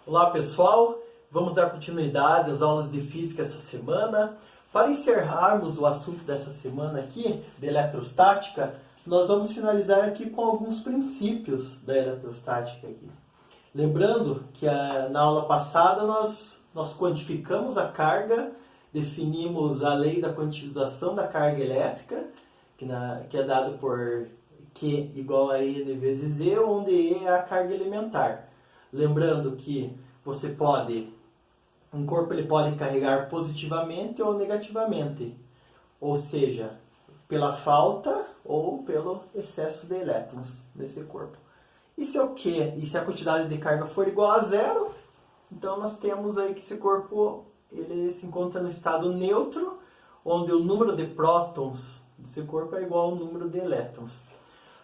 Olá pessoal, vamos dar continuidade às aulas de física essa semana. Para encerrarmos o assunto dessa semana aqui, de eletrostática, nós vamos finalizar aqui com alguns princípios da eletrostática aqui. Lembrando que na aula passada nós quantificamos a carga, definimos a lei da quantização da carga elétrica, que é dado por Q igual a N vezes E, onde E é a carga elementar. Lembrando que um corpo ele pode carregar positivamente ou negativamente, ou seja, pela falta ou pelo excesso de elétrons nesse corpo. E se o Q, e se a quantidade de carga for igual a zero, então nós temos aí que esse corpo ele se encontra no estado neutro, onde o número de prótons desse corpo é igual ao número de elétrons.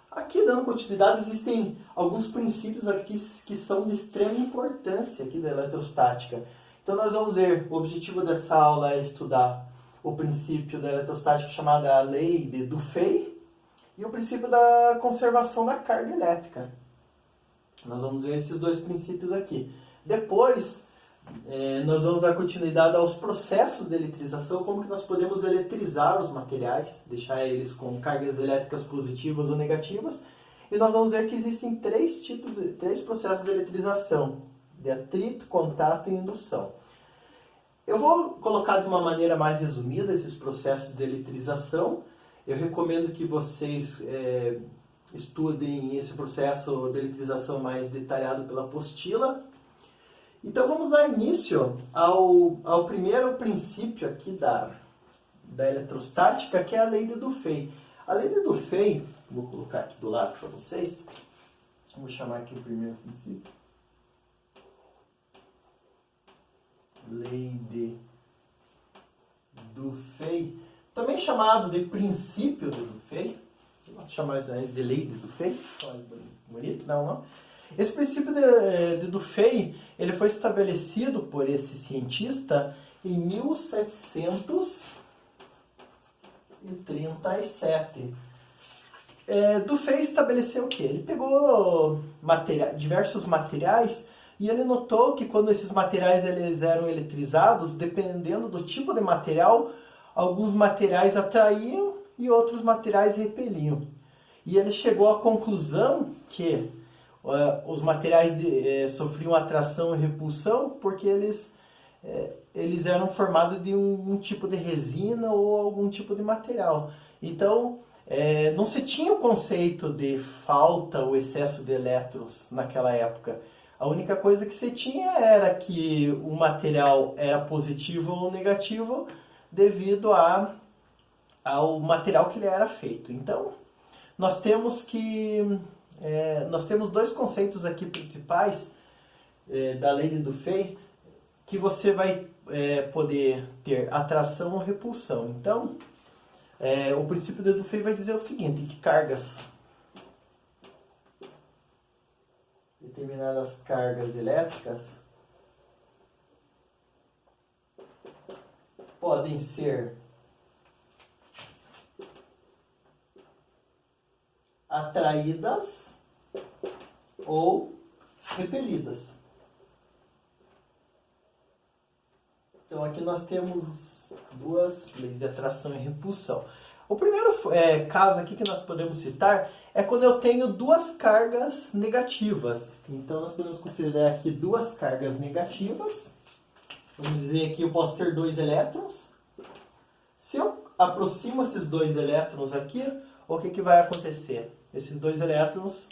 Aqui, dando continuidade, existem alguns princípios aqui que são de extrema importância aqui da eletrostática. Então, nós vamos ver, o objetivo dessa aula é estudar o princípio da eletrostática chamada lei de Dufay e o princípio da conservação da carga elétrica. Nós vamos ver esses dois princípios aqui. Depois, nós vamos dar continuidade aos processos de eletrização, como que nós podemos eletrizar os materiais, deixar eles com cargas elétricas positivas ou negativas. E nós vamos ver que existem três processos de eletrização: de atrito, contato e indução. Eu vou colocar de uma maneira mais resumida esses processos de eletrização. Eu recomendo que vocês estudem esse processo de eletrização mais detalhado pela apostila. Então vamos dar início ao primeiro princípio aqui da eletrostática, que é a lei de Dufay. A lei de Dufay, vou colocar aqui do lado para vocês, vou chamar aqui o primeiro princípio. Lei de Dufay, também chamado de princípio de Dufay, vou chamar mais de lei de Dufay, olha bonito, não? Esse princípio de Dufay ele foi estabelecido por esse cientista em 1737. Dufay estabeleceu o quê? Ele pegou diversos materiais e ele notou que quando esses materiais eles eram eletrizados, dependendo do tipo de material, alguns materiais atraíam e outros materiais repeliam. E ele chegou à conclusão que os materiais sofriam atração e repulsão porque eles eram formados de um tipo de resina ou algum tipo de material. Então, não se tinha o conceito de falta ou excesso de elétrons naquela época. A única coisa que se tinha era que o material era positivo ou negativo devido ao material que ele era feito. Então, nós temos dois conceitos aqui principais da lei de Dufay que você vai poder ter atração ou repulsão. Então, o princípio de Dufay vai dizer o seguinte, que determinadas cargas elétricas podem ser atraídas ou repelidas. Então aqui nós temos duas leis de atração e repulsão. O primeiro caso aqui que nós podemos citar é quando eu tenho duas cargas negativas. Então nós podemos considerar aqui duas cargas negativas. Vamos dizer que eu posso ter dois elétrons. Se eu aproximo esses dois elétrons aqui, o que vai acontecer? Esses dois elétrons,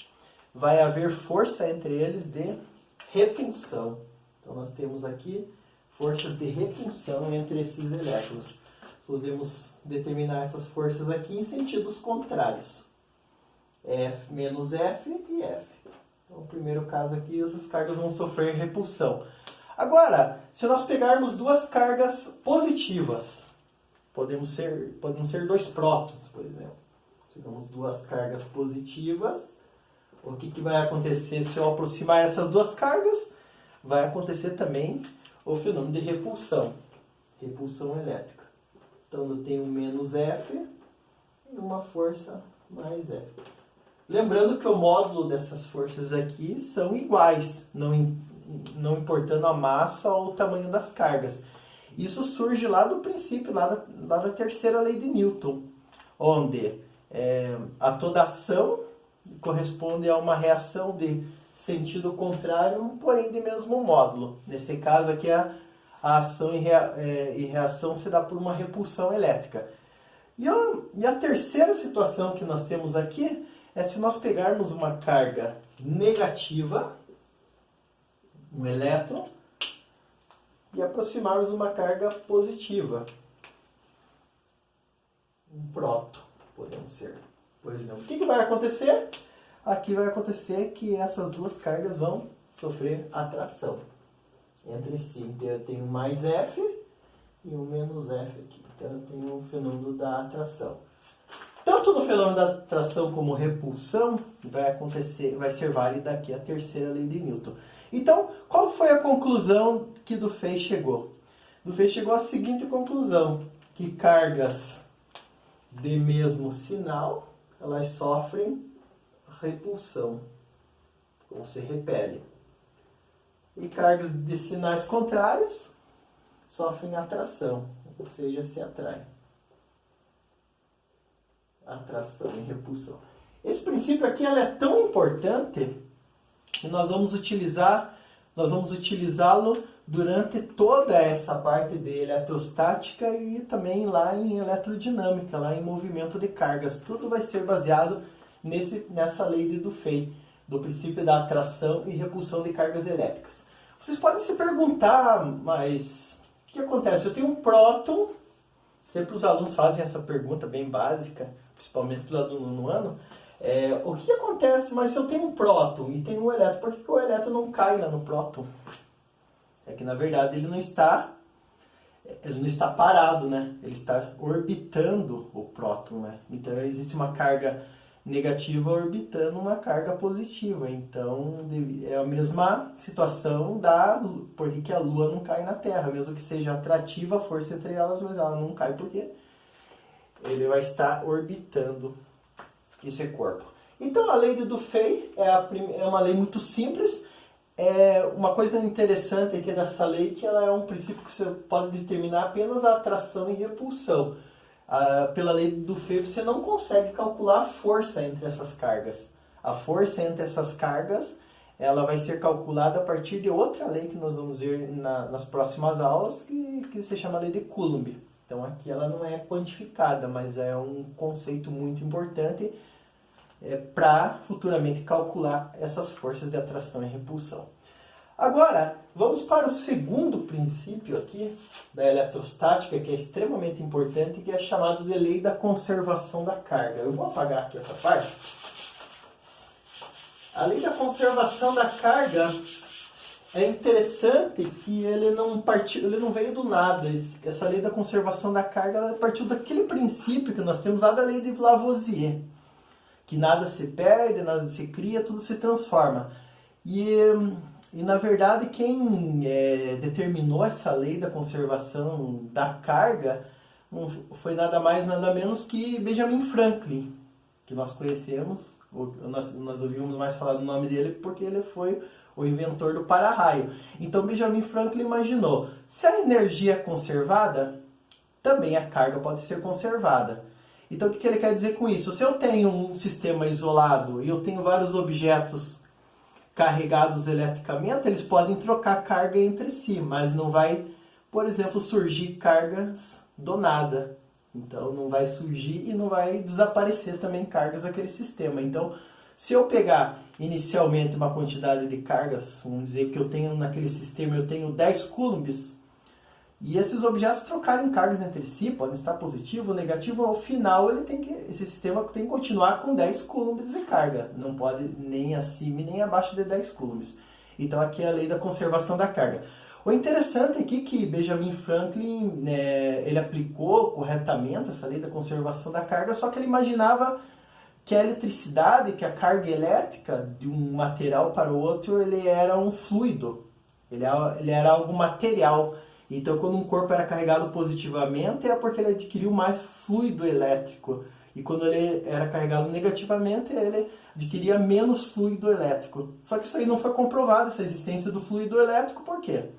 vai haver força entre eles de repulsão. Então nós temos aqui forças de repulsão entre esses elétrons. Podemos determinar essas forças aqui em sentidos contrários. F menos F e F. Então, no primeiro caso aqui, essas cargas vão sofrer repulsão. Agora, se nós pegarmos duas cargas positivas, podem ser dois prótons, por exemplo. Tivemos duas cargas positivas. O que vai acontecer se eu aproximar essas duas cargas? Vai acontecer também o fenômeno de repulsão elétrica. Então eu tenho menos F e uma força mais F. Lembrando que o módulo dessas forças aqui são iguais. Não, não importando a massa ou o tamanho das cargas. Isso surge lá do princípio, lá da terceira lei de Newton, onde a toda ação corresponde a uma reação de sentido contrário, porém de mesmo módulo. Nesse caso aqui, a ação e reação se dá por uma repulsão elétrica. E a terceira situação que nós temos aqui é se nós pegarmos uma carga negativa, um elétron, e aproximarmos uma carga positiva, um próton, podemos ser, por exemplo. O que vai acontecer? Aqui vai acontecer que essas duas cargas vão sofrer atração entre si. Então eu tenho mais F e um menos F aqui. Então eu tenho o fenômeno da atração. Tanto no fenômeno da atração como repulsão vai ser válida aqui a terceira lei de Newton. Então, qual foi a conclusão que Dufay chegou? Dufay chegou à seguinte conclusão, que cargas de mesmo sinal, elas sofrem repulsão, ou se repelem. E cargas de sinais contrários sofrem atração, ou seja, se atraem. Atração e repulsão. Esse princípio aqui é tão importante que nós vamos utilizá-lo durante toda essa parte de eletrostática e também lá em eletrodinâmica, lá em movimento de cargas. Tudo vai ser baseado nessa lei de Dufay, do princípio da atração e repulsão de cargas elétricas. Vocês podem se perguntar, mas o que acontece? Eu tenho um próton, sempre os alunos fazem essa pergunta bem básica, principalmente lá do nono ano. O que acontece, mas se eu tenho um próton e tenho um elétron, por que o elétron não cai lá no próton? É que na verdade ele não está parado, né? Ele está orbitando o próton, né? Então existe uma carga negativa orbitando uma carga positiva. Então é a mesma situação por que a Lua não cai na Terra, mesmo que seja atrativa a força entre elas, mas ela não cai porque ele vai estar orbitando esse corpo. Então a lei de Dufay é uma lei muito simples. Uma coisa interessante aqui dessa lei é que ela é um princípio que você pode determinar apenas a atração e repulsão. Pela lei de Dufay você não consegue calcular a força entre essas cargas. A força entre essas cargas ela vai ser calculada a partir de outra lei que nós vamos ver nas próximas aulas, que se chama lei de Coulomb. Então aqui ela não é quantificada, mas é um conceito muito importante para futuramente calcular essas forças de atração e repulsão. Agora, vamos para o segundo princípio aqui da eletrostática, que é extremamente importante, que é chamado de lei da conservação da carga. Eu vou apagar aqui essa parte. A lei da conservação da carga é interessante que ele não veio do nada. Essa lei da conservação da carga ela partiu daquele princípio que nós temos lá da lei de Lavoisier, que nada se perde, nada se cria, tudo se transforma. E na verdade, quem determinou essa lei da conservação da carga foi nada mais, nada menos que Benjamin Franklin, que nós conhecemos, nós ouvimos mais falar do nome dele porque ele foi o inventor do para-raio. Então Benjamin Franklin imaginou, se a energia é conservada, também a carga pode ser conservada. Então o que ele quer dizer com isso? Se eu tenho um sistema isolado e eu tenho vários objetos carregados eletricamente, eles podem trocar carga entre si, mas não vai, por exemplo, surgir cargas do nada. Então não vai surgir e não vai desaparecer também cargas daquele sistema. Então, se eu pegar inicialmente uma quantidade de cargas, vamos dizer que eu tenho naquele sistema, eu tenho 10 coulombs, e esses objetos trocarem cargas entre si, podem estar positivo ou negativo, ao final esse sistema tem que continuar com 10 coulombs de carga. Não pode nem acima nem abaixo de 10 coulombs. Então aqui é a lei da conservação da carga. O interessante aqui é que Benjamin Franklin ele aplicou corretamente essa lei da conservação da carga, só que ele imaginava que a eletricidade, que a carga elétrica de um material para o outro, ele era um fluido, ele era algo material. Então, quando um corpo era carregado positivamente, é porque ele adquiriu mais fluido elétrico. E quando ele era carregado negativamente, ele adquiria menos fluido elétrico. Só que isso aí não foi comprovado, essa existência do fluido elétrico, por quê?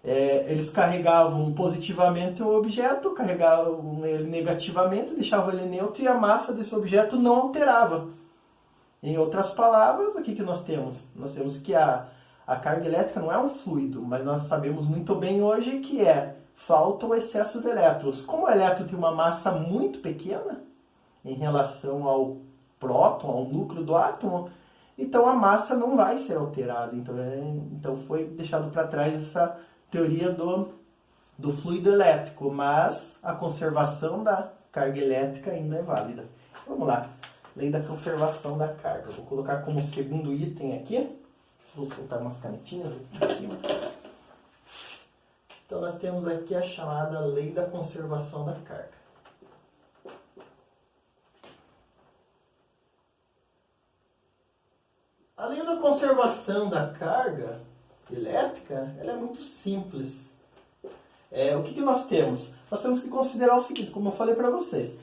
Eles carregavam positivamente o objeto, carregavam ele negativamente, deixavam ele neutro e a massa desse objeto não alterava. Em outras palavras, o que nós temos? Nós temos que a carga elétrica não é um fluido, mas nós sabemos muito bem hoje que falta o excesso de elétrons. Como o elétron tem uma massa muito pequena em relação ao próton, ao núcleo do átomo, então a massa não vai ser alterada. Então foi deixado para trás essa teoria do fluido elétrico, mas a conservação da carga elétrica ainda é válida. Vamos lá, lei da conservação da carga. Vou colocar como segundo item aqui. Vou soltar umas canetinhas aqui em cima. Então nós temos aqui a chamada lei da conservação da carga. A lei da conservação da carga elétrica, ela é muito simples. O que nós temos? Nós temos que considerar o seguinte, como eu falei para vocês.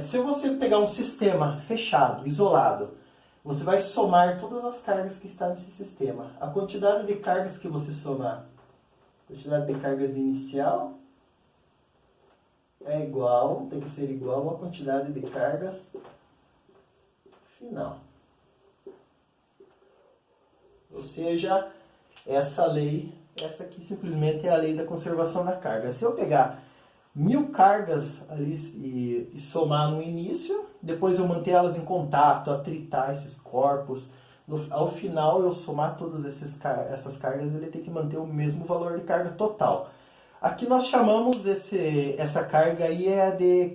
Se você pegar um sistema fechado, isolado, você vai somar todas as cargas que estão nesse sistema. A quantidade de cargas que você somar, a quantidade de cargas inicial tem que ser igual à quantidade de cargas final. Ou seja, essa aqui simplesmente é a lei da conservação da carga. Se eu pegar 1000 cargas ali e somar no início, depois eu manter elas em contato, atritar esses corpos, ao final eu somar todas essas cargas, ele tem que manter o mesmo valor de carga total. Aqui nós chamamos essa carga aí de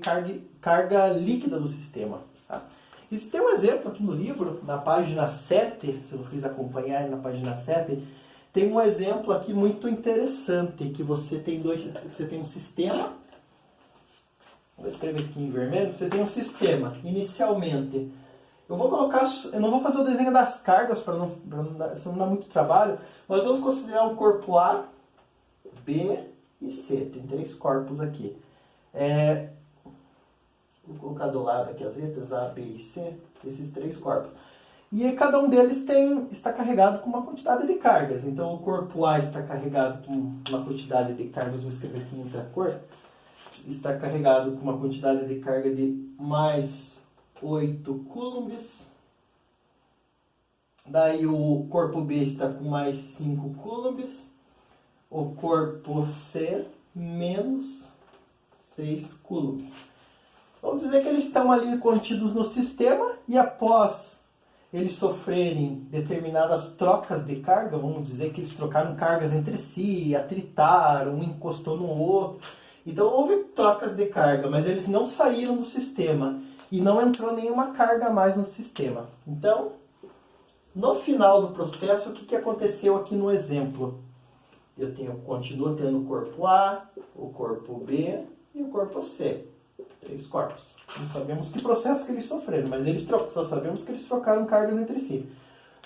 carga líquida do sistema. Tá? E tem um exemplo aqui no livro, na página 7, se vocês acompanharem na página 7, tem um exemplo aqui muito interessante, que você tem um sistema, vou escrever aqui em vermelho, você tem um sistema, inicialmente, eu não vou fazer o desenho das cargas, para não dar muito trabalho, mas vamos considerar um corpo A, B e C, tem 3 corpos aqui. Vou colocar do lado aqui as letras A, B e C, esses 3 corpos. E cada um deles está carregado com uma quantidade de cargas. Então o corpo A está carregado com uma quantidade de cargas, vou escrever aqui em outra cor, está carregado com uma quantidade de carga de mais 8 coulombs. Daí o corpo B está com mais 5 coulombs. O corpo C menos 6 coulombs. Vamos dizer que eles estão ali contidos no sistema e após eles sofrerem determinadas trocas de carga, vamos dizer que eles trocaram cargas entre si, atritaram, um encostou no outro. Então houve trocas de carga, mas eles não saíram do sistema e não entrou nenhuma carga a mais no sistema. Então, no final do processo, o que aconteceu aqui no exemplo? Continuo tendo o corpo A, o corpo B e o corpo C. 3 corpos. Não sabemos que processo que eles sofreram, mas só sabemos que eles trocaram cargas entre si.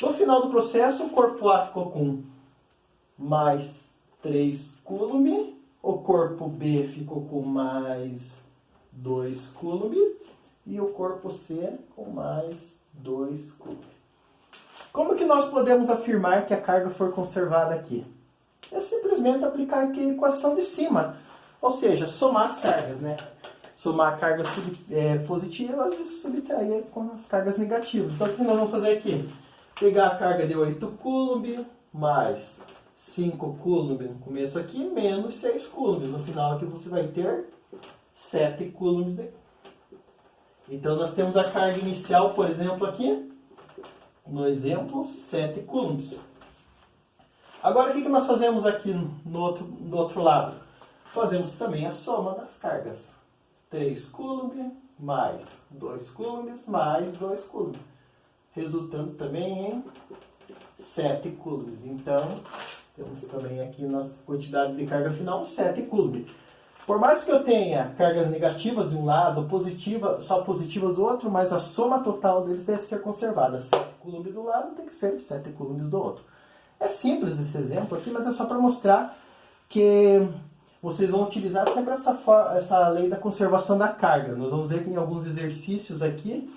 No final do processo, o corpo A ficou com mais 3 coulomb, o corpo B ficou com mais 2 coulomb e o corpo C com mais 2 coulomb. Como que nós podemos afirmar que a carga foi conservada aqui? É simplesmente aplicar aqui a equação de cima, ou seja, somar as cargas, né? Somar cargas positivas e subtrair com as cargas negativas. Então, o que nós vamos fazer aqui? Pegar a carga de 8 coulomb mais 5 coulomb no começo aqui, menos 6 coulomb. No final aqui você vai ter 7 coulombs. Então, nós temos a carga inicial, por exemplo, aqui, no exemplo, 7 coulombs. Agora, o que nós fazemos aqui no outro lado? Fazemos também a soma das cargas. 3 coulomb mais 2 coulombs mais 2 coulomb, resultando também em 7 coulombs. Então, temos também aqui na quantidade de carga final 7 coulomb. Por mais que eu tenha cargas negativas de um lado, só positivas do outro, mas a soma total deles deve ser conservada. 7 coulomb do lado tem que ser 7 coulombs do outro. É simples esse exemplo aqui, mas é só para mostrar que vocês vão utilizar sempre essa lei da conservação da carga. Nós vamos ver que em alguns exercícios aqui,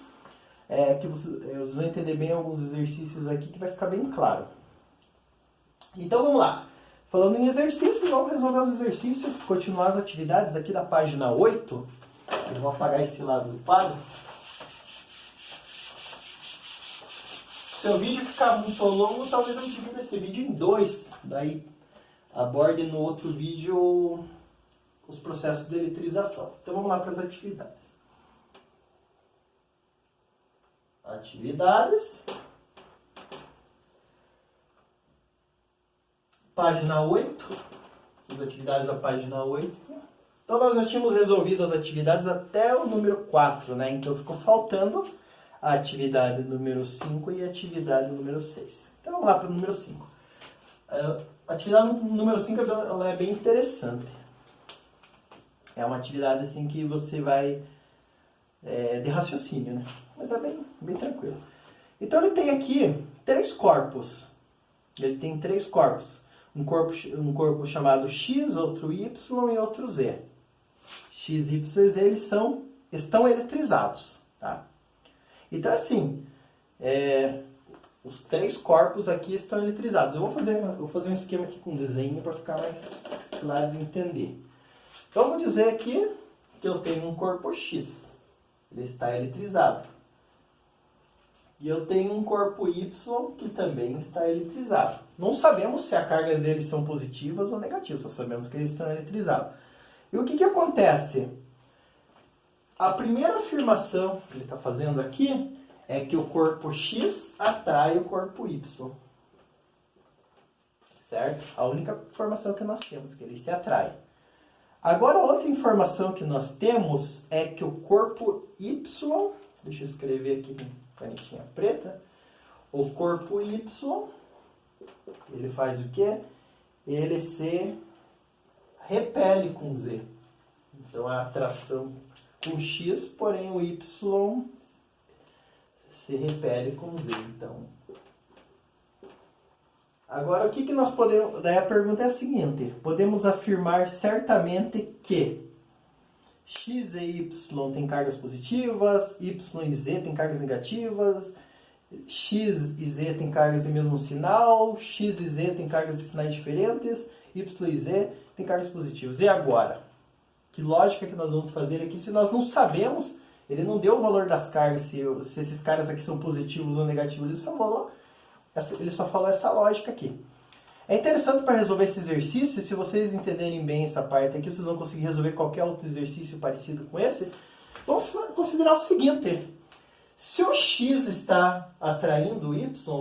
que vocês vão entender bem alguns exercícios aqui que vai ficar bem claro. Então vamos lá. Falando em exercícios, vamos resolver os exercícios, continuar as atividades aqui da página 8. Eu vou apagar esse lado do quadro. Se o vídeo ficar muito longo, talvez eu divida esse vídeo em 2. Daí aborde no outro vídeo os processos de eletrização. Então vamos lá para as atividades. Atividades. Página 8. As atividades da página 8. Então nós já tínhamos resolvido as atividades até o número 4, né? Então ficou faltando a atividade número 5 e a atividade número 6. Então vamos lá para o número 5. A atividade número 5 ela é bem interessante. É uma atividade assim que você vai de raciocínio, né? Mas é bem tranquilo. Então ele tem aqui 3 corpos. Ele tem 3 corpos. Um corpo chamado X, outro Y e outro Z. X, Y e Z eles estão eletrizados. Tá? Então assim, os 3 corpos aqui estão eletrizados. Eu vou fazer um esquema aqui com desenho para ficar mais claro de entender. Então vamos dizer aqui que eu tenho um corpo X. Ele está eletrizado. E eu tenho um corpo Y que também está eletrizado. Não sabemos se a carga deles são positivas ou negativas, só sabemos que eles estão eletrizados. E o que acontece? A primeira afirmação que ele está fazendo aqui é que o corpo X atrai o corpo Y. Certo? A única informação que nós temos, que ele se atrai. Agora, outra informação que nós temos é que o corpo Y, deixa eu escrever aqui com canetinha preta, o corpo Y, ele faz o quê? Ele se repele com Z. Então, a atração com X, porém o Y se repele com Z. Então, agora, o que nós podemos... Daí a pergunta é a seguinte. Podemos afirmar certamente que X e Y têm cargas positivas, Y e Z têm cargas negativas, X e Z têm cargas de mesmo sinal, X e Z têm cargas de sinais diferentes, Y e Z têm cargas positivas. E agora? Que lógica que nós vamos fazer aqui se nós não sabemos, ele não deu o valor das cargas, se esses caras aqui são positivos ou negativos, ele só falou essa lógica aqui. É interessante para resolver esse exercício, se vocês entenderem bem essa parte aqui, vocês vão conseguir resolver qualquer outro exercício parecido com esse. Vamos considerar o seguinte: se o X está atraindo o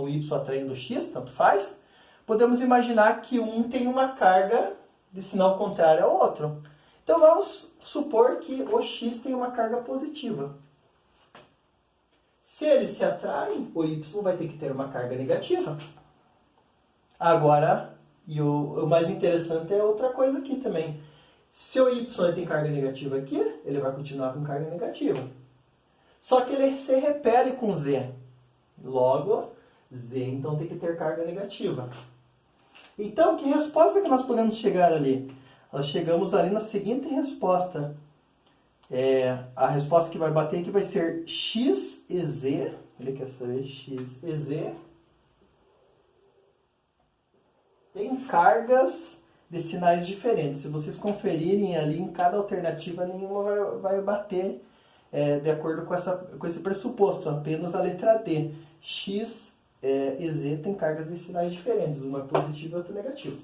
Y atraindo o X, tanto faz, podemos imaginar que um tem uma carga de sinal contrário ao outro. Então vamos supor que o X tem uma carga positiva. Se eles se atraem, o Y vai ter que ter uma carga negativa. Agora, e o mais interessante é outra coisa aqui também. Se o Y tem carga negativa aqui, ele vai continuar com carga negativa. Só que ele se repele com Z. Logo, Z então tem que ter carga negativa. Então, que resposta que nós podemos chegar ali? Nós chegamos ali na seguinte resposta. A resposta que vai bater aqui vai ser X e Z. Ele quer saber X e Z. Tem cargas de sinais diferentes. Se vocês conferirem ali em cada alternativa, nenhuma vai bater de acordo com esse pressuposto. Apenas a letra D. X e Z tem cargas de sinais diferentes. Uma é positiva e outra negativa.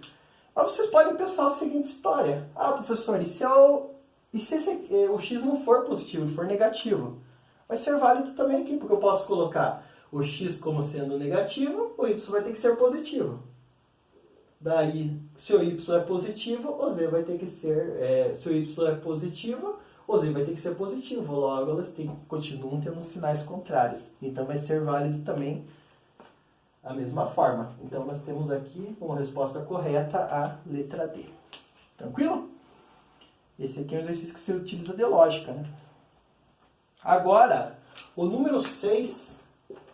Mas vocês podem pensar a seguinte história. Ah, professor, e se o X não for positivo e for negativo? Vai ser válido também aqui, porque eu posso colocar o X como sendo negativo, o Y vai ter que ser positivo. Daí, se o Y é positivo, o Z vai ter que ser... se o Y é positivo, o Z vai ter que ser positivo. Logo, elas continuam tendo sinais contrários. Então, vai ser válido também a mesma forma. Então, nós temos aqui uma resposta correta, a letra D. Tranquilo? Esse aqui é um exercício que você utiliza de lógica, né? Agora, o número 6,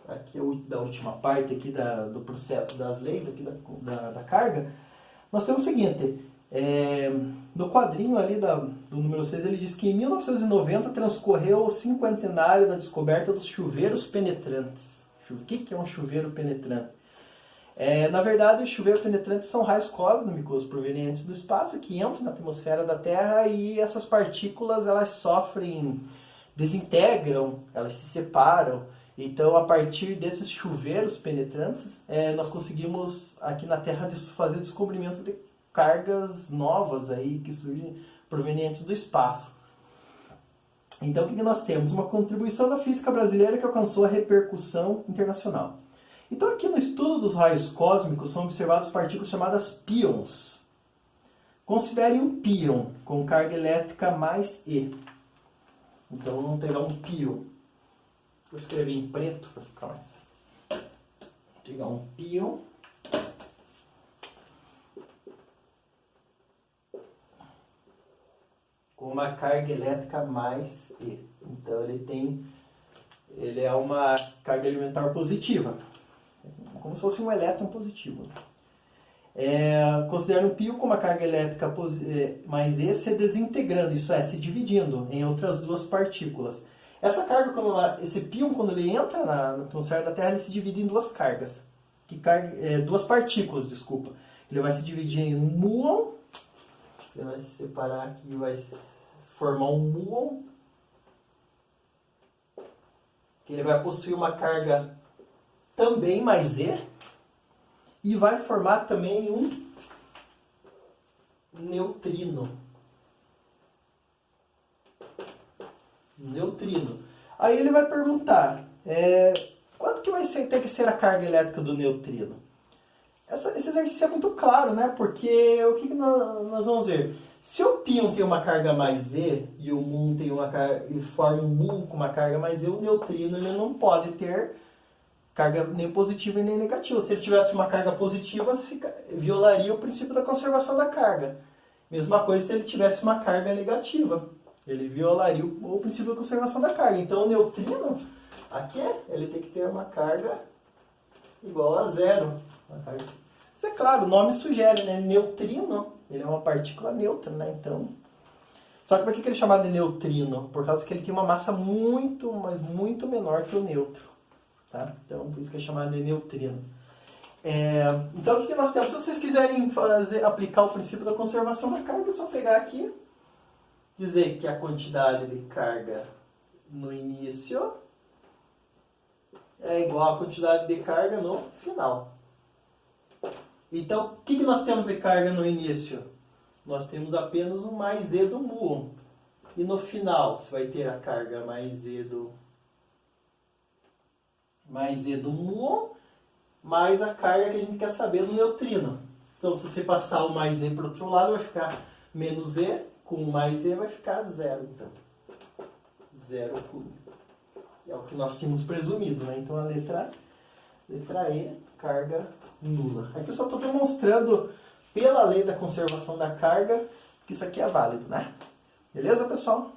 aqui é da última parte aqui do processo das leis, aqui da carga, nós temos o seguinte: No quadrinho ali do número 6, ele diz que em 1990 transcorreu o cinquentenário da descoberta dos chuveiros penetrantes. O que é um chuveiro penetrante? Na verdade, os chuveiros penetrantes são raios cósmicos provenientes do espaço que entram na atmosfera da Terra e essas partículas elas sofrem, desintegram, elas se separam. Então, a partir desses chuveiros penetrantes, nós conseguimos aqui na Terra fazer o descobrimento de cargas novas aí que surgem provenientes do espaço. Então, o que nós temos? Uma contribuição da física brasileira que alcançou a repercussão internacional. Então, aqui no estudo dos raios cósmicos são observadas partículas chamadas pions. Considere um pion com carga elétrica mais E. Então, vamos pegar um pion. Vou escrever em preto para ficar mais. Vou pegar um pion. Com uma carga elétrica mais E. Então ele é uma carga elementar positiva, como se fosse um elétron positivo. Considera um pion com uma carga elétrica mais E se desintegrando, isso é, se dividindo em outras duas partículas. Essa carga, esse pion, quando ele entra na atmosfera da Terra, ele se divide em duas cargas. Duas partículas, desculpa. Ele vai se dividir em um muon. Ele vai se separar aqui e vai formar um muon. Que ele vai possuir uma carga também mais E. E vai formar também um neutrino. Aí ele vai perguntar, quanto que ter que ser a carga elétrica do neutrino? Esse exercício é muito claro, né? Porque o que nós vamos ver? Se o pion tem uma carga mais E e o muon tem uma carga e forma um muon com uma carga mais E, o neutrino ele não pode ter carga nem positiva nem negativa. Se ele tivesse uma carga positiva, violaria o princípio da conservação da carga. Mesma coisa se ele tivesse uma carga negativa. Ele violaria o princípio da conservação da carga. Então o neutrino, aqui, ele tem que ter uma carga igual a zero. Isso é claro, o nome sugere, né? Neutrino, ele é uma partícula neutra, né? Então, só que por que ele é chamado de neutrino? Por causa que ele tem uma massa muito, mas muito menor que o neutro. Tá? Então, por isso que é chamado de neutrino. Então, o que nós temos? Se vocês quiserem aplicar o princípio da conservação da carga, é só pegar aqui, dizer que a quantidade de carga no início é igual à quantidade de carga no final. Então, o que nós temos de carga no início? Nós temos apenas o mais E do muon. E no final, você vai ter a carga mais E do muon, mais a carga que a gente quer saber do neutrino. Então, se você passar o mais E para o outro lado, vai ficar menos E, com mais E vai ficar zero. Então, zero coulomb. É o que nós tínhamos presumido, né? Então, a letra E, carga nula. Aqui eu só estou demonstrando, pela lei da conservação da carga, que isso aqui é válido, né? Beleza, pessoal?